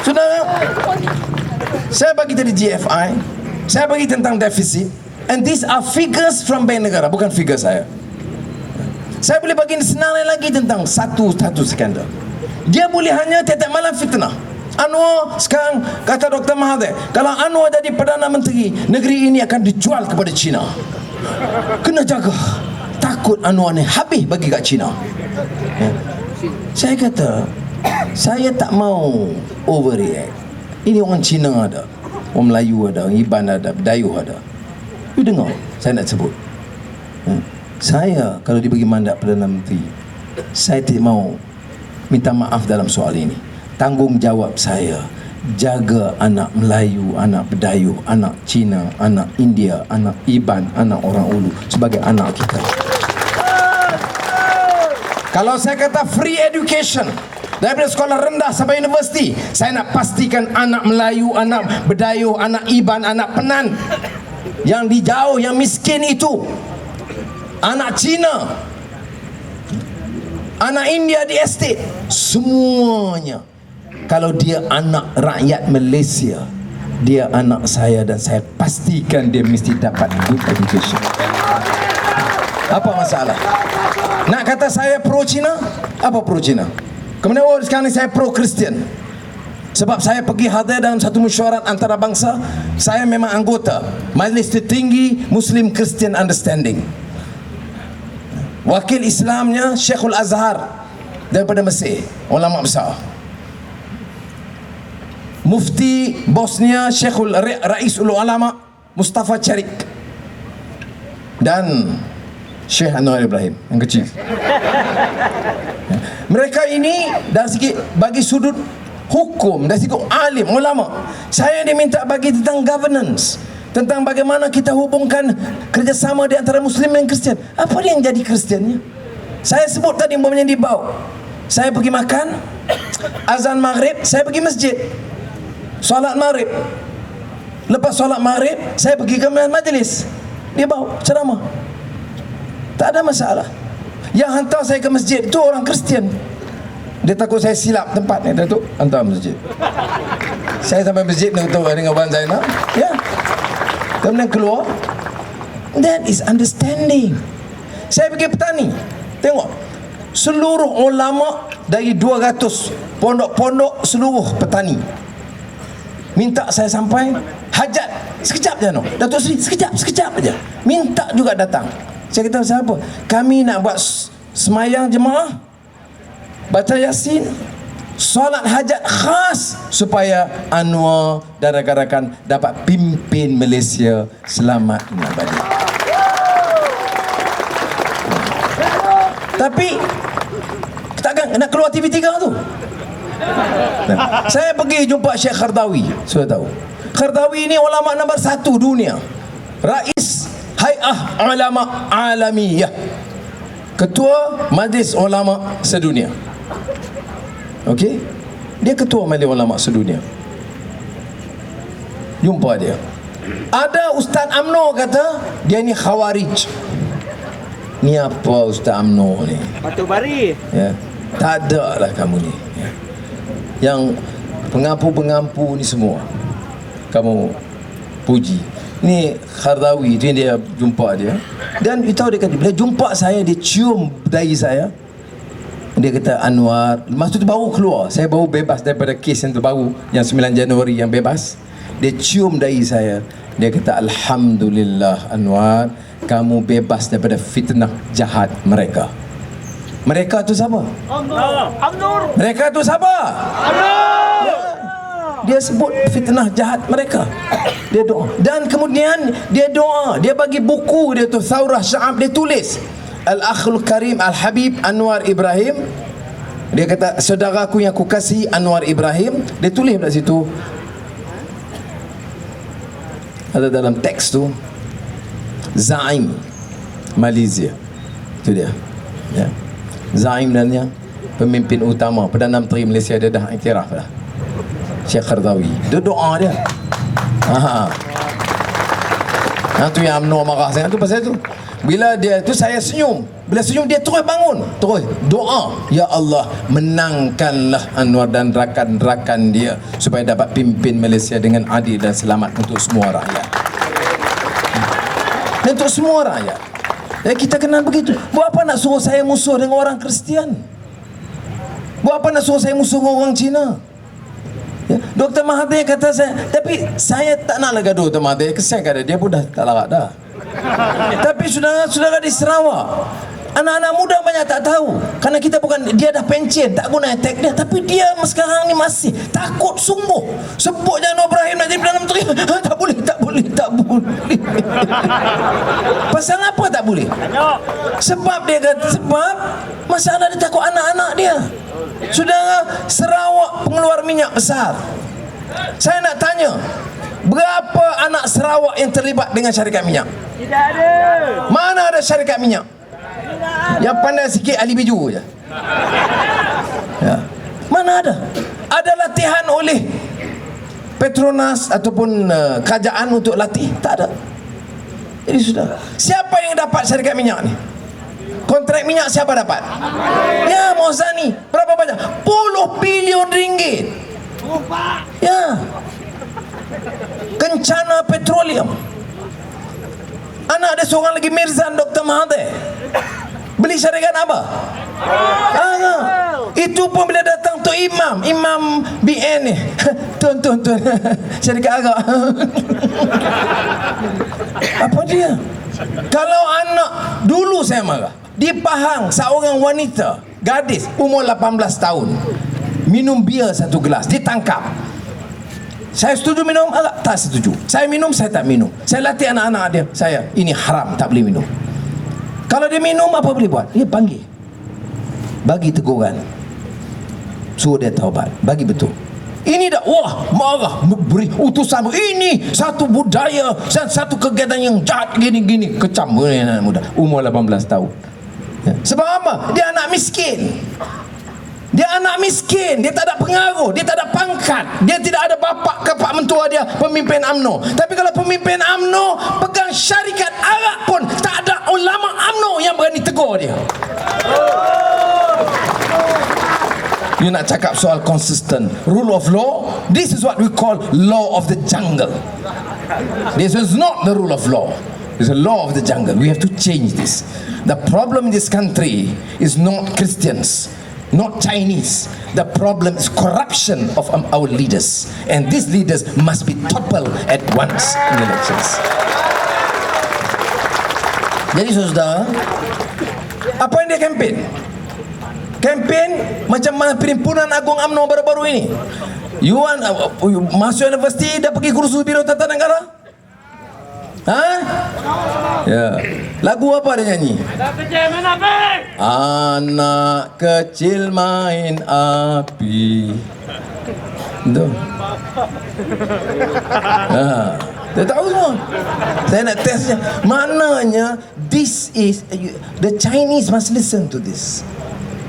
Saudara, saya bagi tadi GFI, saya bagi tentang defisit, and these are figures from Bank Negara, bukan figure saya. Saya boleh bagi senarai lagi tentang satu skandal. Dia boleh hanya tiap malam fitnah. Anwar sekarang kata Dr. Mahathir, kalau Anwar jadi Perdana Menteri, negeri ini akan dijual kepada China. Kena jaga. Takut Anwar ni habis bagi kat China. Ya. Saya kata, saya tak mau overreact. Ini orang Cina ada, orang Melayu ada, orang Iban ada, Dayuh ada. You dengar, saya nak sebut. Saya kalau dibagi mandat Perdana Menteri, saya tidak mau minta maaf dalam soal ini. Tanggungjawab saya jaga anak Melayu, anak Bedayuh, anak Cina, anak India, anak Iban, anak orang Ulu sebagai anak kita. Kalau saya kata free education daripada sekolah rendah sampai universiti, saya nak pastikan anak Melayu, anak Bedayuh, anak Iban, anak Penan yang di jauh, yang miskin itu, anak Cina, anak India di estate, semuanya, kalau dia anak rakyat Malaysia, dia anak saya dan saya pastikan dia mesti dapat good education. Apa masalah? Nak kata saya pro Cina? Apa pro Cina? Kemudian sekarang ni saya pro Kristian. Sebab saya pergi hadir dalam satu mesyuarat antarabangsa. Saya memang anggota Majlis Tertinggi Muslim Christian Understanding. Wakil Islamnya Syekhul Azhar daripada Mesir, ulama besar. Mufti bosnya Syekhul Rais Ulul Ulama Mustafa Charik, dan Syekh Anwar Ibrahim yang kecil. Mereka ini dari segi bagi sudut hukum, dari segi alim, ulama. Saya diminta bagi tentang governance, tentang bagaimana kita hubungkan kerjasama di antara Muslim dan Kristian. Apa dia yang jadi Kristiannya? Saya sebut tadi umpamanya di bawah, saya pergi makan, azan maghrib, saya pergi masjid, solat maghrib. Lepas solat maghrib, saya pergi ke majlis, dia bawa ceramah. Tak ada masalah. Yang hantar saya ke masjid itu orang Kristian. Dia takut saya silap tempatnya, Datuk, hantar masjid. Saya sampai masjid dengan Abang Zainal, ya. Kemudian keluar. That is understanding. Saya pergi petani, tengok seluruh ulama dari 200 pondok-pondok seluruh petani minta saya sampai hajat sekejap je, no. Datuk Seri sekejap aja minta juga datang. Saya kata, siapa? Kami nak buat semayang jemaah, baca Yasin, solat hajat khas supaya Anwar dan rakan-rakan dapat pimpin Malaysia selamat dan abadi. Tapi takkan nak keluar TV3 tu. Saya pergi jumpa Syekh Khardawi. Sudah tahu, Khardawi ini ulama nombor 1 dunia, Rais Hay'ah Ulama Alamiyah, Ketua Majlis Ulama Sedunia. Okey, dia ketua Majlis Ulama Sedunia. Jumpa dia. Ada Ustaz UMNO kata dia ni khawarij. Ni apa Ustaz UMNO ni? Batu Bari. Ya, tak ada lah kamu ni. Ya. Yang pengampu-pengampu ni semua kamu puji. Ni Khardawi, dia jumpa dia. Dan you tahu dia kata, bila jumpa saya, dia cium dahi saya. Dia kata, Anwar, masa tu baru keluar, saya baru bebas daripada kes yang terbaru, yang 9 Januari yang bebas. Dia cium dahi saya. Dia kata, Alhamdulillah Anwar, kamu bebas daripada fitnah jahat mereka. Mereka tu siapa? Amnur. Mereka tu siapa? Dia sebut fitnah jahat mereka. Dia doa. Dan kemudian dia doa. Dia bagi buku dia tu, Thawrah Sya'ab. Dia tulis Al-Akhul Karim Al-Habib Anwar Ibrahim. Dia kata, saudaraku yang aku kasih Anwar Ibrahim. Dia tulis kat situ, ada dalam teks tu, Zaim Malaysia. Itu dia, ya. Zaim dan yang pemimpin utama, Perdana Menteri Malaysia, dia dah iktiraf dah, Syekh Khardawi. Dia doa dia. Tu yang UMNO marah sangat tu pasal tu. Bila dia tu saya senyum. Bila senyum dia terus bangun. Terus doa, ya Allah, menangkanlah Anwar dan rakan-rakan dia supaya dapat pimpin Malaysia dengan adil dan selamat untuk semua rakyat. Untuk semua rakyat. Ya, kita kenal begitu. Buat apa nak suruh saya musuh dengan orang Kristian? Buat apa nak suruh saya musuh dengan orang Cina? Ya, Dr. Mahathir kata saya, tapi saya tak naklah gaduh Dr. Mahathir. Kesian kata dia pun dah tak larat dah. Tapi saudara-saudara di Sarawak, anak-anak muda banyak tak tahu. Karena kita bukan, dia dah pencen, tak guna attack dia. Tapi dia sekarang ni masih takut sungguh. Sebut jangan Ibrahim nak jadi Perdana Menteri. Tak boleh, tak boleh, tak boleh. Pasal apa tak boleh? Sebab dia kata, sebab masalah dia takut anak-anak dia. Saudara, Sarawak pengeluar minyak besar. Saya nak tanya, berapa anak Sarawak yang terlibat dengan syarikat minyak? Tidak ada. Mana ada syarikat minyak? Yang pandai sikit ahli biju je. Ya. Mana ada? Ada latihan oleh Petronas ataupun kerajaan untuk latih? Tak ada. Jadi sudah. Siapa yang dapat syarikat minyak ni? Kontrak minyak siapa dapat? Ya, Mohzani. Berapa banyak? Puluh bilion ringgit. Ya. Kencana Petroleum. Anak ada seorang lagi, Mirzan Dr. Mahathir. Beli syarikat apa? Itu pun bila datang tu Imam BN ni. Tuan. Syarikat agak. Apa dia? Kalau anak, dulu saya marah. Di Pahang, seorang wanita, gadis, umur 18 tahun, minum bia satu gelas, ditangkap. Saya setuju minum, tak setuju. Saya minum, saya tak minum. Saya latih anak-anak dia. Saya, ini haram, tak boleh minum. Kalau dia minum, apa boleh buat? Dia panggil, bagi teguran, suruh dia taubat, bagi betul. Ini dah, wah, marah, beri utusan. Ini satu budaya, satu kegiatan yang jahat, gini-gini. Kecam anak muda, umur 18 tahun. Ya. Sebab apa? Dia anak miskin. Dia anak miskin, dia tak ada pengaruh, dia tak ada pangkat, dia tidak ada bapa ke pak mentua dia pemimpin UMNO. Tapi kalau pemimpin UMNO pegang syarikat Arab pun tak ada ulama UMNO yang berani tegur dia. You nak cakap soal consistent rule of law, this is what we call law of the jungle. This is not the rule of law. It's a law of the jungle. We have to change this. The problem in this country is not Christians, not Chinese. The problem is corruption of our leaders, and these leaders must be toppled at once in elections. Jadi saudara, apa yang dia kempen? Kempen macam mana Perhimpunan Agung UMNO baru-baru ini. You want masuk universiti dah pergi kursus Biro Tata Negara? Ya. Lagu apa dia nyanyi? Anak kecil main api. Tuh. Dia tahu semua. Saya nak testnya. Maknanya this is the Chinese must listen to this.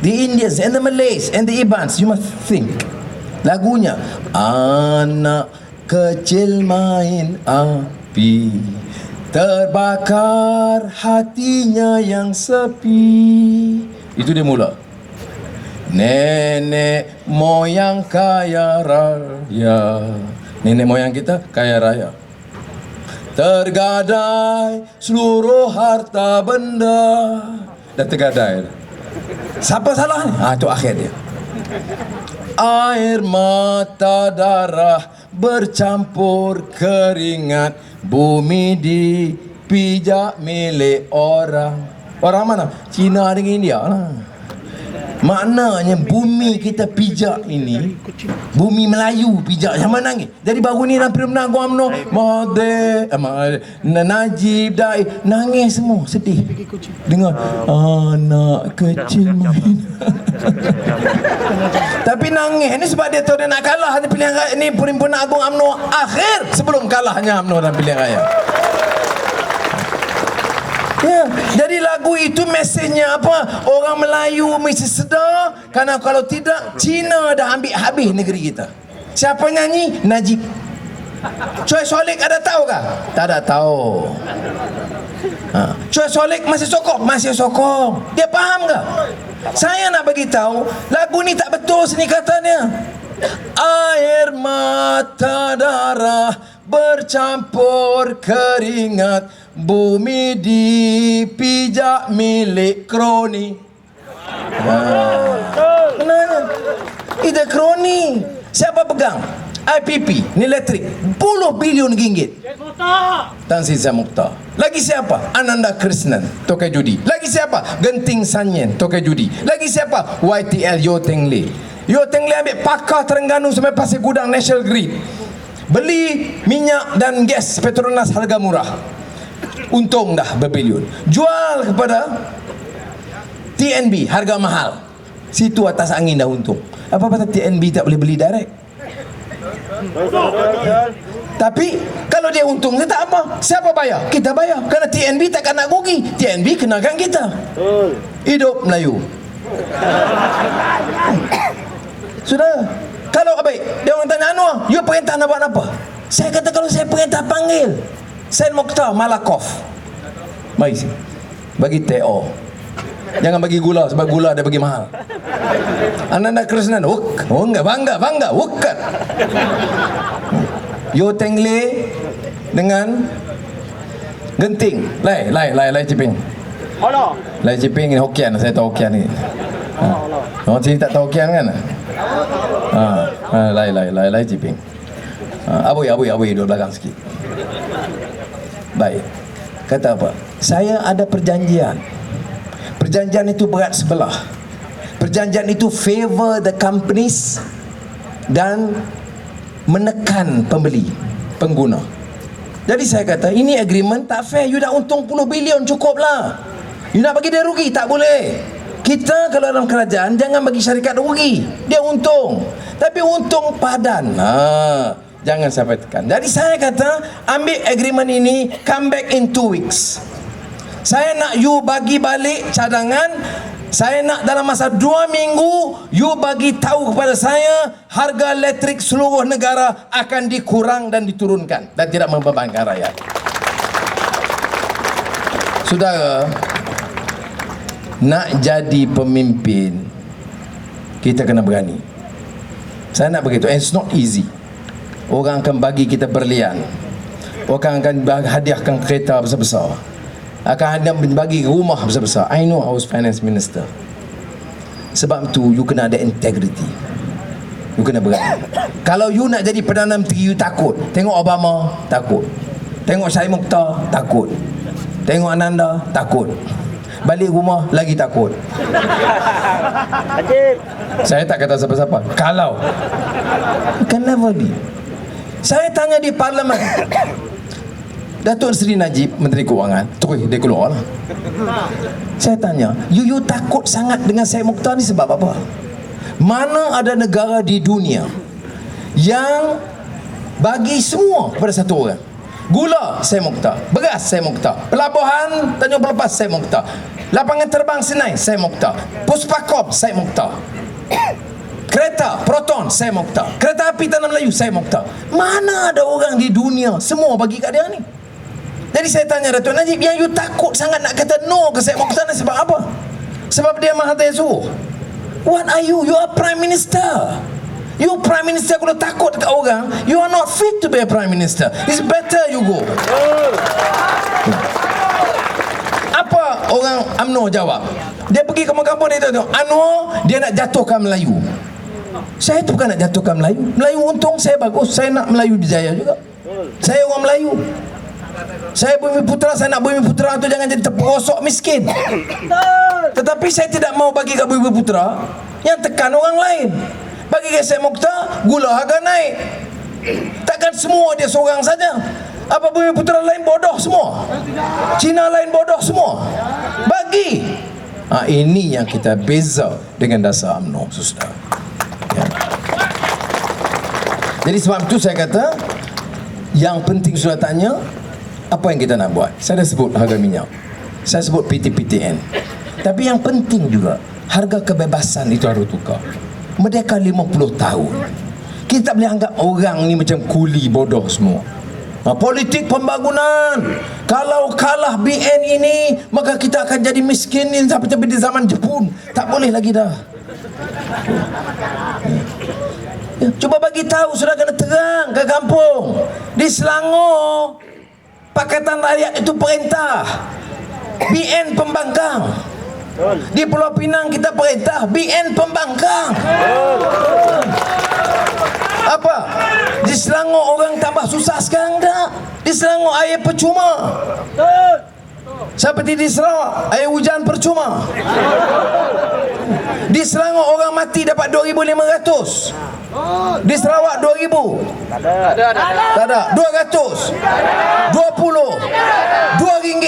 The Indians and the Malays and the Ibans, you must think. Lagunya anak kecil main api, terbakar hatinya yang sepi. Itu dia mula. Nenek moyang kaya raya. Nenek moyang kita kaya raya. Tergadai seluruh harta benda. Dah tergadai. Siapa salah ni? Itu akhir dia. Air mata darah bercampur keringat, bumi dipijak milik orang. Orang mana? Cina dengan India lah. Maknanya bumi kita pijak ini, bumi Melayu pijak. Yang mana nangis? Jadi baru ni dalam Perhimpunan Agung UMNO, Najib, Dai, nangis semua, sedih. Dengar anak kecil main. Tapi nangis ni sebab dia tahu dia nak kalah ni pilihan raya ni, Perhimpunan Agung UMNO akhir sebelum kalahnya UMNO dalam pilihan raya. Ya, jadi lagu itu mesejnya apa? Orang Melayu mesti sedar, kerana kalau tidak Cina dah ambil habis negeri kita. Siapa nyanyi? Najib. Choi Solik ada tahu kah? Tak ada tahu. Choi Solik masih sokong? Masih sokong. Dia faham kah? Saya nak bagi tahu lagu ni tak betul sini katanya. Air mata darah bercampur keringat, bumi dipijak milik kroni. Kenapa? Itu kroni. Siapa pegang? IPP, ni elektrik, puluh bilion ringgit. Tan Sri Mukhtar. Lagi siapa? Ananda Krishnan, tokai judi. Lagi siapa? Genting Sanyen, tokai judi. Lagi siapa? YTL, Yo Teng Le. Yo Teng Le ambil pakar Terengganu sampai Pasir Gudang National Grid. Beli minyak dan gas Petronas harga murah. Untung dah berbilion. Jual kepada TNB harga mahal. Situ atas angin dah untung. Apa pasal TNB tak boleh beli direct? Tapi kalau dia untung dia tak apa. Siapa bayar? Kita bayar. Kerana TNB takkan nak rugi. TNB kenakan kita. Hidup Melayu. Sudah. Kalau baik, dia orang tanya Anwar, you perintah nak buat apa? Saya kata kalau saya perintah panggil Syed Mokhtar Malakoff. Mari sini. Bagi TO. Jangan bagi gula sebab gula dia bagi mahal. Ananda Krishnan, bangga, wukat. Yo Teng Le dengan Genting. Lai Ciping. Lai Ciping ni Hokian, saya tahu Hokian ni. Orang sini tak tahu Hokian kan? Lai Ciping. Abui duduk belakang sikit. Baik. Kata apa? Saya ada perjanjian. Perjanjian itu berat sebelah. Perjanjian itu favor the companies dan menekan pembeli, pengguna. Jadi saya kata ini agreement tak fair. You dah untung puluh bilion, cukup lah. You nak bagi dia rugi? Tak boleh. Kita kalau dalam kerajaan jangan bagi syarikat rugi. Dia untung, tapi untung padan. Jangan sampai tekan. Jadi saya kata ambil agreement ini, come back in 2 weeks. Saya nak you bagi balik cadangan. Saya nak dalam masa 2 minggu you bagi tahu kepada saya harga elektrik seluruh negara akan dikurang dan diturunkan dan tidak membebankan rakyat. Saudara, nak jadi pemimpin kita kena berani. Saya nak beritahu, it's not easy. Orang akan bagi kita berlian, orang akan hadiahkan kereta besar-besar, akan bagi rumah besar-besar. I know I was finance minister. Sebab tu you kena ada integrity. You kena berani. Kalau you nak jadi Perdana Menteri, you takut. Tengok Obama, takut. Tengok Syed Mokhtar, takut. Tengok Ananda, takut. Balik rumah, lagi takut. Saya tak kata siapa-siapa. Kalau can never be. Saya tanya di parlimen, Datuk Seri Najib, Menteri Kewangan, terus dia keluar lah. Saya tanya, you takut sangat dengan Syed Mokhtar ni sebab apa? Mana ada negara di dunia yang bagi semua kepada satu orang? Gula Syed Mokhtar, beras Syed Mokhtar, pelabuhan Tanjung Pelepas Syed Mokhtar, lapangan terbang Senai Syed Mokhtar, Puspakom Syed Mokhtar, kereta Proton Syed Mokhtar, kereta api Tanah Melayu Syed Mokhtar. Mana ada orang di dunia semua bagi kat dia ni? Jadi saya tanya Datuk Najib, yang you takut sangat nak kata no ke Syed Mokhtar ni sebab apa? Sebab dia Mahathir suruh? What are you? You are Prime Minister. You Prime Minister kalau takut dekat orang, you are not fit to be a Prime Minister. It's better you go. Apa orang UMNO jawab? Dia pergi ke kampung dia tengok, Anwar dia nak jatuhkan Melayu. Saya tu bukan nak jatuhkan Melayu. Melayu untung, saya bagus. Saya nak Melayu dijaya juga. Saya orang Melayu. Saya Bumi Putera, saya nak Bumi Putera tu jangan jadi terperosok miskin. Tetapi saya tidak mau bagi kat Bumi Putera yang tekan orang lain. Bagi ke Syed Mokhtar, gula harga naik. Takkan semua dia seorang saja. Apa Bumi Putera lain bodoh semua? Cina lain bodoh semua? Bagi. Ini yang kita beza dengan dasar UMNO, saudara. Ya. Jadi sebab itu saya kata, yang penting sudah tanya, apa yang kita nak buat? Saya dah sebut harga minyak, saya sebut PTPTN. Tapi yang penting juga, harga kebebasan itu harus tukar. Merdeka 50 tahun. Kita boleh anggap orang ni macam kuli bodoh semua. Politik pembangunan, kalau kalah BN ini maka kita akan jadi miskin ni seperti di zaman Jepun. Tak boleh lagi dah. Cuba bagi tahu, sudah kena terang ke kampung. Di Selangor Pakatan Rakyat itu perintah, BN pembangkang. Di Pulau Pinang kita perintah, BN pembangkang. Apa? Di Selangor orang tambah susah sekarang tak? Di Selangor air percuma. Seperti di Sarawak air hujan percuma. Di Selangor orang mati dapat 2,500. Di Sarawak 2,000. Tak ada. 200. 20. RM2.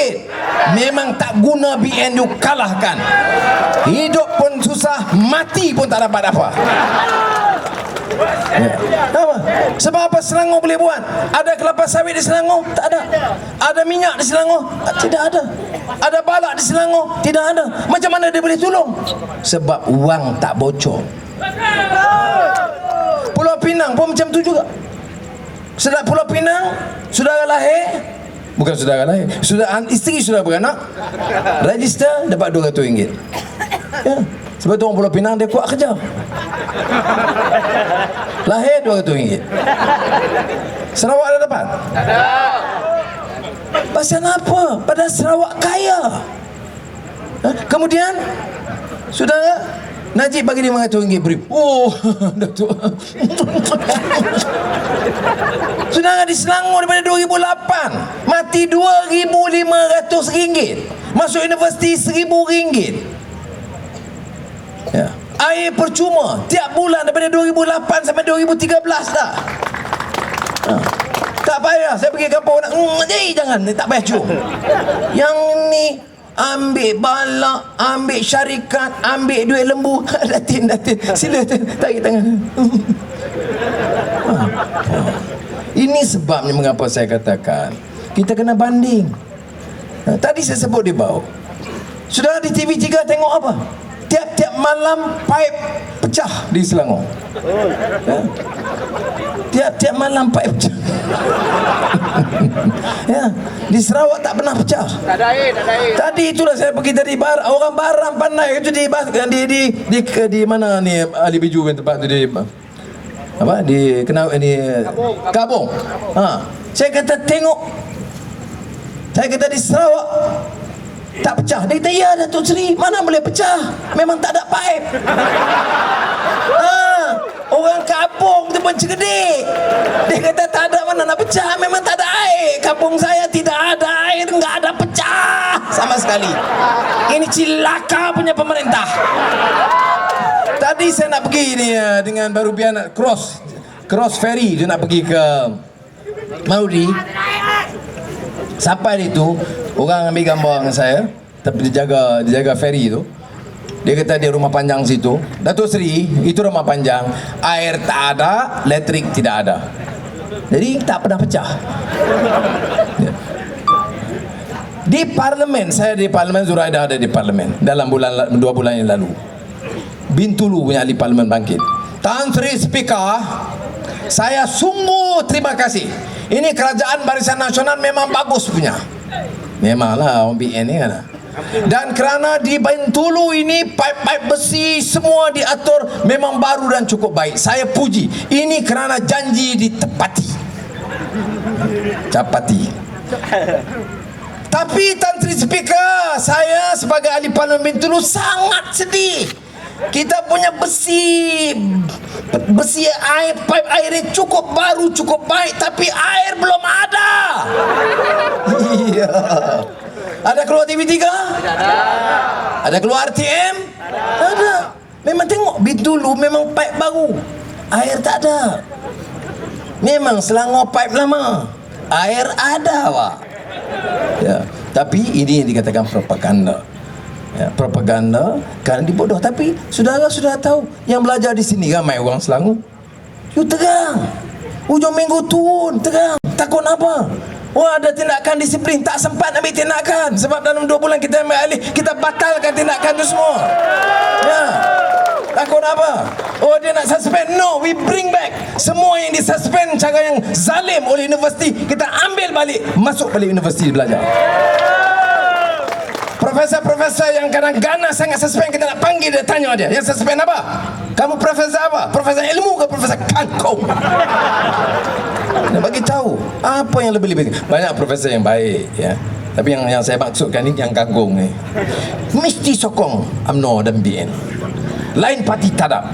Memang tak guna BN tu, kalahkan. Hidup pun susah, mati pun tak dapat apa. Apa? Sebab apa Selangor boleh buat? Ada kelapa sawit di Selangor? Tak ada. Ada minyak di Selangor? Tidak ada. Ada balak di Selangor? Tidak ada. Macam mana dia boleh tolong? Sebab wang tak bocor. Pulau Pinang pun macam tu juga. Sedap Pulau Pinang, saudara lahir, bukan saudara lahir, isteri sudah beranak, register dapat RM200. Ya. Sebab tu orang Pulau Pinang dia kuat kerja. Lahir RM200. Sarawak ada dapat? Ada. Pasal apa? Pada Sarawak kaya. Kemudian saudara Najib bagi RM500 beri. Oh, Datuk. Saudara di Selangor daripada 2008 mati RM2,500. Masuk universiti RM1,000. Ya. Air percuma tiap bulan daripada 2008 sampai 2013 dah. Tak payah saya pergi kampung nak jangan, tak payah cium. Yang ni ambil balak, ambil syarikat, ambil duit lembu. Datin, sila tarik tangan. Ini sebabnya mengapa saya katakan kita kena banding. Tadi saya sebut di bawah. Sudah di TV3 tengok apa? Tiap-tiap malam pipe pecah di Selangor. Ya. Tiap-tiap malam pipe pecah. Ya. Di Sarawak tak pernah pecah. Tak ada air. Tadi itulah saya pergi tadi orang Baram pandai itu di mana ni Ali Biju tempat tu di apa di Kabung. Saya kata tengok. Saya kata di Sarawak tak pecah. Dia kata, ya Datuk Seri, mana boleh pecah? Memang tak ada pipe. Orang kampung tu pun cerdik. Dia kata tak ada mana nak pecah. Memang tak ada air. Kampung saya tidak ada air, enggak ada pecah sama sekali. Ini cilaka punya pemerintah. Tadi saya nak pergi ni dengan baru biar nak cross ferry. Dia nak pergi ke Maudi. Sampai itu orang ambil gambar dengan saya, tapi dia jaga ferry tu. Dia kata dia rumah panjang situ. Datuk Seri, itu rumah panjang, air tak ada, elektrik tidak ada. Jadi tak pernah pecah. Di parlimen, saya di parlimen, Zuraida ada di parlimen dalam 2 bulan yang lalu. Bintulu punya ahli parlimen bangkit. Tan Sri Speaker, saya sungguh terima kasih. Ini kerajaan Barisan Nasional memang bagus punya. Memanglah orang BN ni kan. Dan kerana di Bintulu ini pipe-pipe besi semua diatur memang baru dan cukup baik. Saya puji. Ini kerana janji ditepati. Capati. Tapi Tan Sri Speaker, saya sebagai ahli parlimen Bintulu sangat sedih. Kita punya besi air, pipe air cukup baru, cukup baik, tapi air belum ada. Iya. Ada keluar TV3? Ada keluar RTM? Ada. Memang tengok Bintulu memang pipe baru, air tak ada. Memang Selangor pipe lama, air ada Pak. Ya, tapi ini yang dikatakan propaganda. Ya, propaganda kerana dibodoh. Tapi saudara sudah tahu yang belajar di sini ramai orang Selangor. You terang. Hujung minggu turun terang. Takut apa? Wah, ada tindakan disiplin, tak sempat ambil tindakan. Sebab dalam 2 bulan kita ambil alih, kita batalkan tindakan itu semua. Ya. Takut apa? Oh, dia nak suspend. No, we bring back. Semua yang disuspend cara yang zalim oleh universiti, kita ambil balik, masuk balik universiti belajar. Profesor-profesor yang kadang ganas sangat suspend, kita nak panggil dia, tanya dia, yang suspend apa? Kamu profesor apa? Profesor ilmu ke profesor kangkung? Nak bagi tahu apa yang lebih-lebih. Banyak profesor yang baik, ya. Tapi yang saya maksudkan ni yang kangkung ni. Mesti sokong UMNO dan BN. Lain parti tak ada.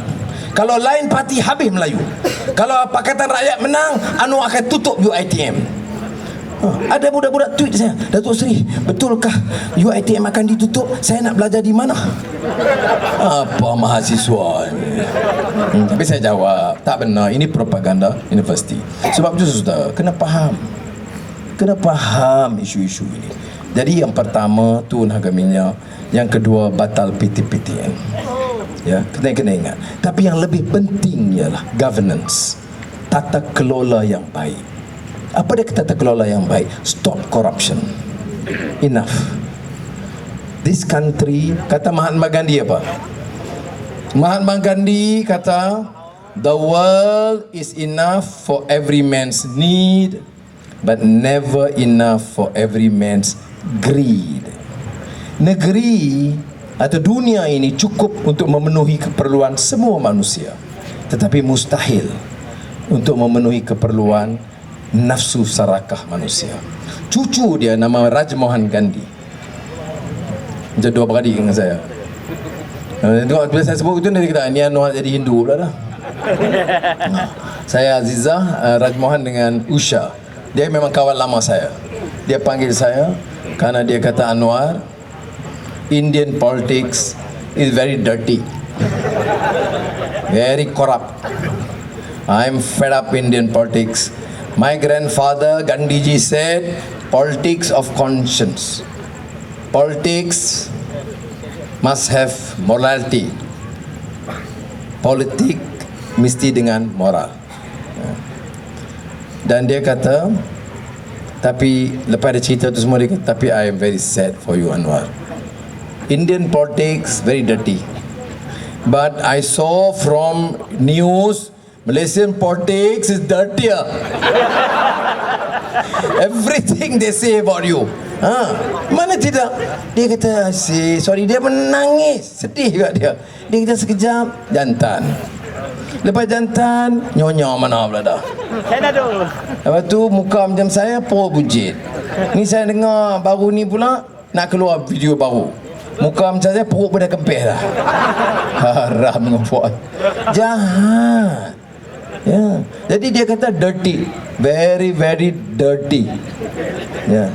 Kalau lain parti habis Melayu. Kalau Pakatan Rakyat menang, UMNO akan tutup UiTM. Ada budak-budak tweet saya, Datuk Seri, betulkah UiTM akan ditutup? Saya nak belajar di mana? Apa mahasiswa ni? Tapi saya jawab, tak benar, ini propaganda universiti. Sebab itu saudara, kena faham isu-isu ini. Jadi yang pertama turun harga minyak, yang kedua batal PTPTN. Ya, kena ingat. Tapi yang lebih penting ialah governance, tata kelola yang baik. Apa dia tata kelola yang baik? Stop corruption. Enough. This country, kata Mahatma Gandhi apa? Mahatma Gandhi kata, the world is enough for every man's need, but never enough for every man's greed. Negeri atau dunia ini cukup untuk memenuhi keperluan semua manusia, tetapi mustahil untuk memenuhi keperluan nafsu sarakah manusia. Cucu dia nama Rajmohan Gandhi, macam dua beradik dengan saya. Bila saya sebut itu, dia kata, ni Anwar jadi Hindu pula dah. Saya Azizah, Rajmohan dengan Usha. Dia memang kawan lama saya. Dia panggil saya karena dia kata, Anwar, Indian politics is very dirty, very corrupt. I'm fed up Indian politics. My grandfather Gandhiji said, politics of conscience. Politics must have morality. Politik mesti dengan moral. Dan dia kata, tapi lepas dia cerita tu semua, dia kata, tapi I am very sad for you, Anwar. Indian politics very dirty. But I saw from news, Malaysian politics is dirtier. Everything they say about you. Mana tidak? Dia kata, sorry, dia menangis, sedih juga dia. Dia kata sekejap, jantan. Lepas jantan, nyonya mana pula dah. Saya dah tu. Lepas tu muka macam saya, perut bujit. Ni saya dengar baru ni pula nak keluar video baru. Muka macam saya, perut pun dah kempis dah. Haram dengan puan. Jahat. Ya. Jadi dia kata dirty, very very dirty. Ya.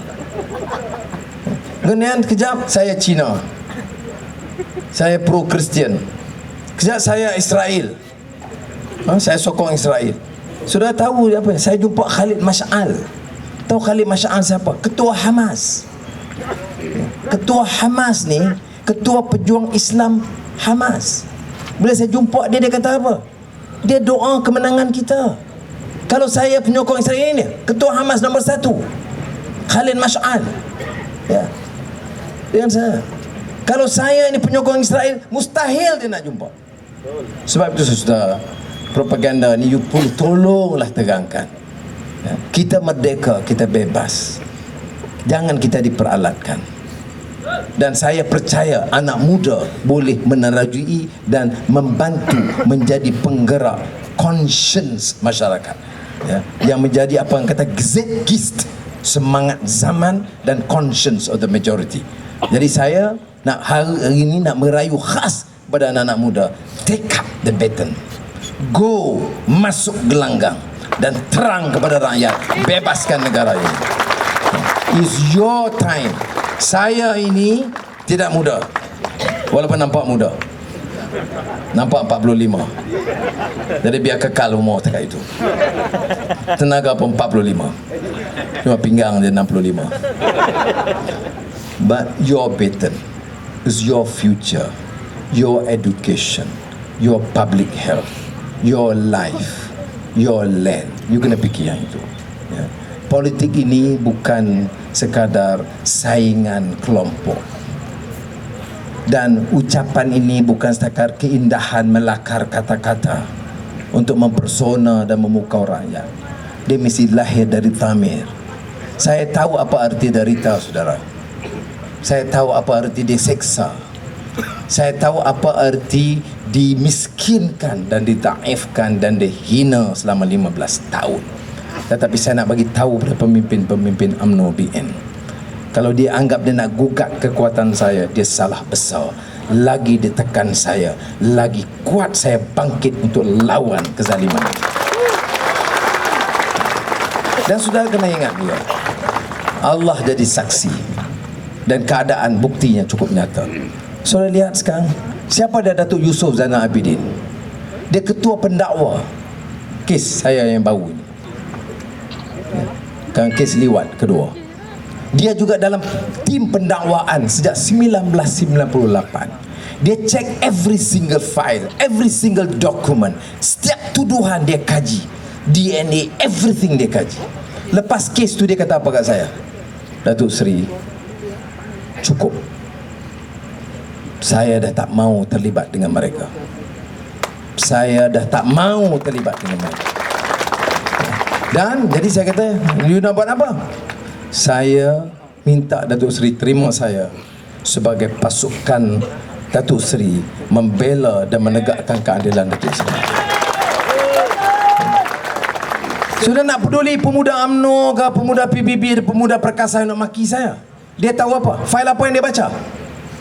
Kemudian kejap saya Cina, saya pro Kristian, kejap saya Israel. Saya sokong Israel. Sudah tahu apa? Saya jumpa Khalid Mash'al. Tahu Khalid Mash'al siapa? Ketua Hamas. Ketua Hamas ni, ketua pejuang Islam Hamas. Bila saya jumpa dia, dia kata apa? Dia doa kemenangan kita. Kalau saya penyokong Israel ini, ketua Hamas nombor 1 Khalid Mash'al, ya, dengan saya. Kalau saya ini penyokong Israel, mustahil dia nak jumpa. Sebab itu saudara, propaganda ni you pun tolonglah terangkan, ya. Kita merdeka, kita bebas, jangan kita diperalatkan. Dan saya percaya anak muda boleh menerajui dan membantu menjadi penggerak conscience masyarakat, ya, yang menjadi apa yang kata Zeitgeist, semangat zaman dan conscience of the majority. Jadi saya nak hari ini nak merayu khas pada anak-anak muda, take up the baton, go, masuk gelanggang dan terang kepada rakyat, bebaskan negara ini. It's your time. Saya ini tidak muda, walaupun nampak muda, nampak 45. Jadi biar kekal umur dekat itu. Tenaga pun 45, cuma pinggang dia 65. But your baton is your future, your education, your public health, your life, your land. You kena fikir yang itu, ya. Politik ini bukan sekadar saingan kelompok. Dan ucapan ini bukan sekadar keindahan melakar kata-kata untuk mempersona dan memukau rakyat. Dia mesti lahir dari dhamir. Saya tahu apa arti derita, saudara. Saya tahu apa arti diseksa. Saya tahu apa arti dimiskinkan dan ditaifkan dan dihina selama 15 tahun. Tetapi saya nak bagi tahu kepada pemimpin-pemimpin UMNO BN, kalau dia anggap dia nak gugat kekuatan saya, dia salah besar. Lagi ditekan saya, lagi kuat saya bangkit untuk lawan kezaliman. Dan saudara kena ingat juga, Allah jadi saksi dan keadaan buktinya cukup nyata. Saudara lihat sekarang, siapa dia Datuk Yusof Zainal Abidin? Dia ketua pendakwa kes saya yang baru ini, kan kes liwat kedua. Dia juga dalam tim pendakwaan sejak 1998. Dia check every single file, every single document. Setiap tuduhan dia kaji, DNA, everything dia kaji. Lepas kes tu dia kata apa kat saya? Datuk Seri, cukup. Saya dah tak mau terlibat dengan mereka. Saya dah tak mau terlibat dengan mereka. Dan jadi saya kata, you nak buat apa? Saya minta Datuk Seri terima saya sebagai pasukan Datuk Seri membela dan menegakkan keadilan Datuk Seri. Sudah nak peduli pemuda UMNO ke pemuda PBB, pemuda Perkasa yang nak maki saya? Dia tahu apa? Fail apa yang dia baca?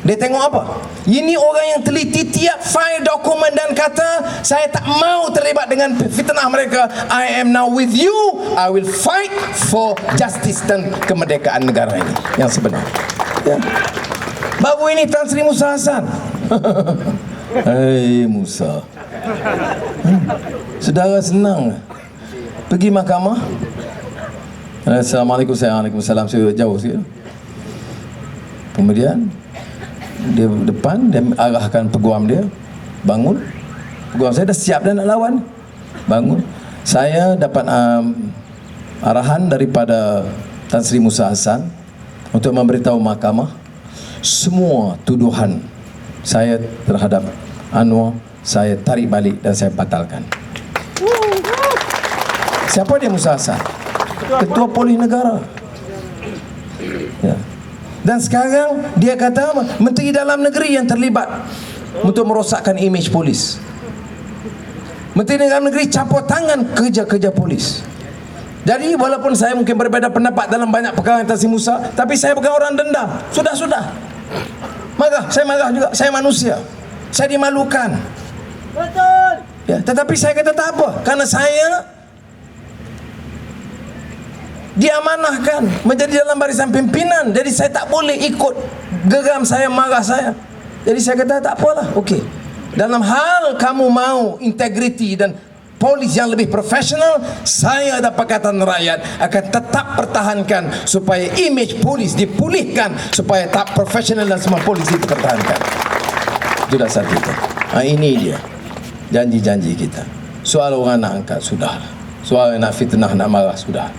Dia tengok apa? Ini orang yang teliti tiap fail, dokumen dan kata, saya tak mau terlibat dengan fitnah mereka. I am now with you. I will fight for justice dan kemerdekaan negara ini yang sebenar. Ya. Baru ini Tan Sri Musa Hassan. Hei Musa, saudara senang pergi mahkamah. Assalamualaikum, Waalaikumsalam. Saya jauh sikit. Kemudian dia depan, dia arahkan peguam dia, bangun. Peguam saya dah siap dah nak lawan, bangun. Saya dapat arahan daripada Tan Sri Musa Hassan untuk memberitahu mahkamah semua tuduhan saya terhadap Anwar saya tarik balik dan saya batalkan. Siapa dia Musa Hassan? Ketua Polis Negara. Ya. Dan sekarang dia kata apa? Menteri Dalam Negeri yang terlibat untuk merosakkan imej polis. Menteri Dalam Negeri campur tangan kerja-kerja polis. Jadi walaupun saya mungkin berbeza pendapat dalam banyak perkara Tan Sri Musa, tapi saya bukan orang dendam. Sudah. Marah, saya marah juga. Saya manusia. Saya dimalukan. Betul. Ya, tetapi saya kata tak apa, karena saya diamanahkan menjadi dalam barisan pimpinan. Jadi saya tak boleh ikut geram saya, marah saya. Jadi saya kata tak apalah, okey. Dalam hal kamu mau integriti dan polis yang lebih profesional, saya dan Pakatan Rakyat akan tetap pertahankan supaya imej polis dipulihkan, supaya tak profesional dan semua polis dipertahankan. Sudah satu itu. Ini dia janji-janji kita. Soal orang nak angkat, sudah. Soal nak fitnah, nak marah, sudah.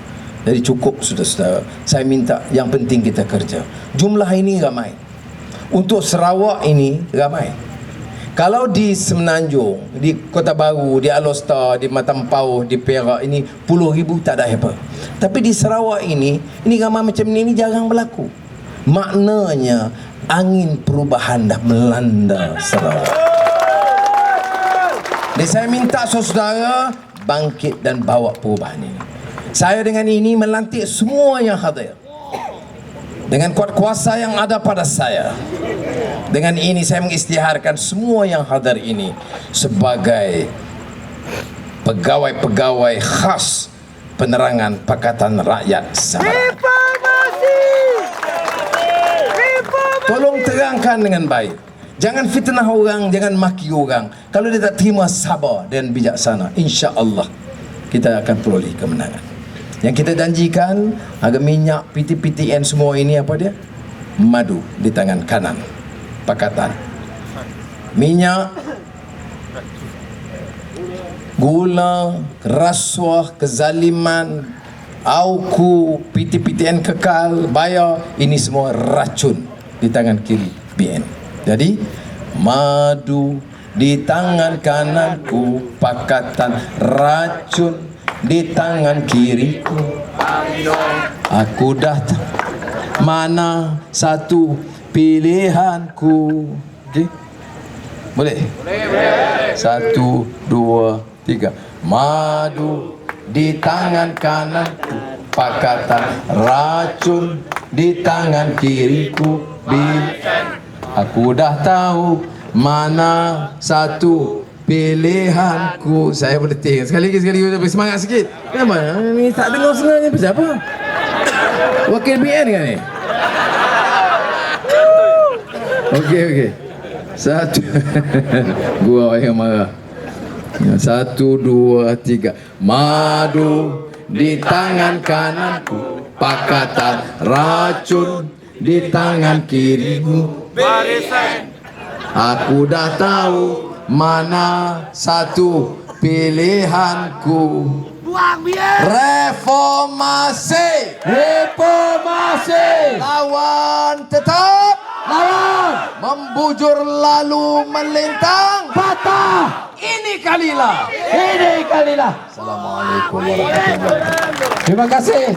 Jadi cukup sudah, saudara. Saya minta yang penting kita kerja. Jumlah ini ramai. Untuk Sarawak ini ramai. Kalau di Semenanjung, di Kota Baru, di Alor, di Matampau, di Perak ini puluh ribu tak ada apa. Tapi di Sarawak ini ramai macam ini jarang berlaku. Maknanya angin perubahan dah melanda Sarawak. Jadi saya minta saudara bangkit dan bawa perubahan ini. Saya dengan ini melantik semua yang hadir dengan kuat kuasa yang ada pada saya. Dengan ini saya mengisytiharkan semua yang hadir ini sebagai pegawai-pegawai khas penerangan Pakatan Rakyat Sarawak. Tolong terangkan dengan baik. Jangan fitnah orang, jangan maki orang. Kalau dia tak terima, sabar dan bijaksana, insya-Allah kita akan peroleh kemenangan. Yang kita janjikan, harga minyak, PTPTN semua ini apa dia? Madu di tangan kanan Pakatan. Minyak, gula, rasuah, kezaliman, auku, PTPTN kekal, bayar, ini semua racun di tangan kiri BN. Jadi madu di tangan kananku, pakatan racun di tangan kiriku. Aku dah mana satu pilihanku. Okay? Boleh? Boleh. 1, 2, 3. Madu di tangan kananku, pakatan racun di tangan kiriku. Aku dah tahu mana satu pilihanku. Saya boleh tengok sekali lagi semangat sikit. Kenapa? Ni tak dengar sebenarnya pasal apa? Wakil BN kan ni? Okey. Satu. Gua yang marah. 1, 2, 3. Madu di tangan kananku, pakatan racun di tangan kiriku. Aku dah tahu mana satu pilihanku. Reformasi. Lawan tetap. Membujur lalu melintang. Patah. Ini kalilah. Assalamualaikum warahmatullahi wabarakatuh. Terima kasih.